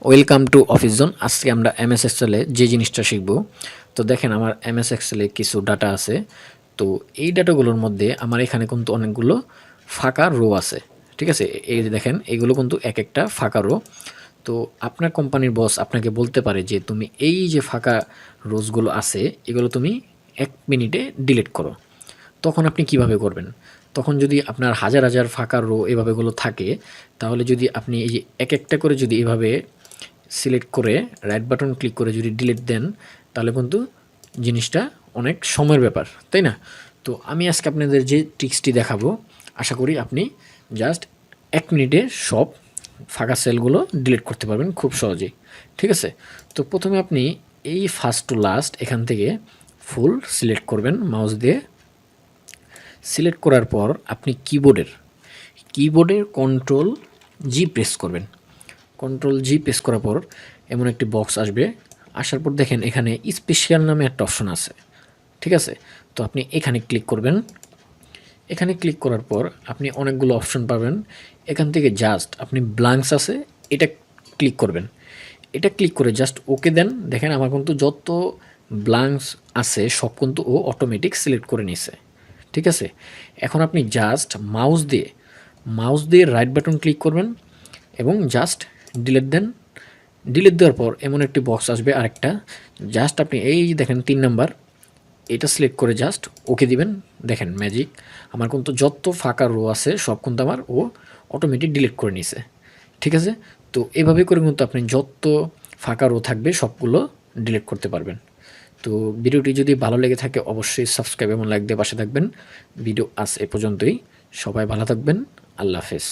Welcome to office zone. আজকে আমরা MS এক্সেলে যে জিনিসটা শিখব। তো দেখেন আমার এমএস এক্সেলে কিছু ডাটা আছে। তো এই ডাটাগুলোর মধ্যে আমার এখানে কিন্তু অনেকগুলো ফাঁকা রো আছে। ঠিক আছে, এই যে দেখেন এগুলো কিন্তু এক একটা ফাঁকা রো। তো আপনার কোম্পানির বস আপনাকে বলতে পারে যে তুমি এই যে ফাঁকা রোজগুলো আছে এগুলো তুমি 1 মিনিটে ডিলিট করো। তখন আপনি কিভাবে করবেন? তখন যদি আপনার হাজার হাজার ফাঁকা রো এভাবেগুলো থাকে, তাহলে যদি আপনি এই যে এক একটা করে যদি এভাবে সিলেক্ট করে রাইট বাটন ক্লিক করে যদি ডিলিট দেন, তাহলে কিন্তু জিনিসটা অনেক সময়ের ব্যাপার, তাই না? তো আমি আজকে আপনাদের যে ট্রিক্সটি দেখাবো, আশা করি আপনি জাস্ট 1 মিনিটে সব ফাঁকা সেলগুলো ডিলিট করতে পারবেন খুব সহজেই। ঠিক আছে, তো প্রথমে আপনি এই ফার্স্ট টু লাস্ট এখান থেকে ফুল সিলেক্ট করবেন মাউস দিয়ে। সিলেক্ট করার পর আপনি কিবোর্ডের কন্ট্রোল জি প্রেস করবেন। কন্ট্রোল জি প্রেস করার পর এমন একটি বক্স আসবে। আসার পর দেখেন এখানে স্পেশাল নামে একটা অপশন আছে। ঠিক আছে, তো আপনি এখানে ক্লিক করবেন। এখানে ক্লিক করার পর আপনি অনেকগুলো অপশন পাবেন। এখান থেকে জাস্ট আপনি ব্ল্যাঙ্কস আছে এটা ক্লিক করবেন। এটা ক্লিক করে জাস্ট ওকে দেন। দেখেন আমার কিন্তু যত ব্ল্যাঙ্কস আছে সব কিন্তু ও অটোমেটিক সিলেক্ট করে নিছে। ঠিক আছে, এখন আপনি জাস্ট মাউস দিয়ে রাইট বাটন ক্লিক করবেন এবং জাস্ট ডিলিট দেন। ডিলিট দেওয়ার পর এমন একটি বক্স আসবে আরেকটা। জাস্ট আপনি এই দেখেন 3 নাম্বার, এটা সিলেক্ট করে জাস্ট ওকে দিবেন। দেখেন ম্যাজিক, আমার কিন্তু যত ফাঁকা রো আছে সব কিন্তু আমার ও অটোমেটিক ডিলিট করে নিছে। ঠিক আছে, তো এভাবে করে কিন্তু আপনি যত ফাঁকা রো থাকবে সবগুলো ডিলিট করতে পারবেন। তো ভিডিওটি যদি ভালো লেগে থাকে অবশ্যই সাবস্ক্রাইব এবং লাইক দিয়ে পাশে থাকবেন। ভিডিও আজ এ পর্যন্তই। সবাই ভালো থাকবেন। আল্লাহ হাফেজ।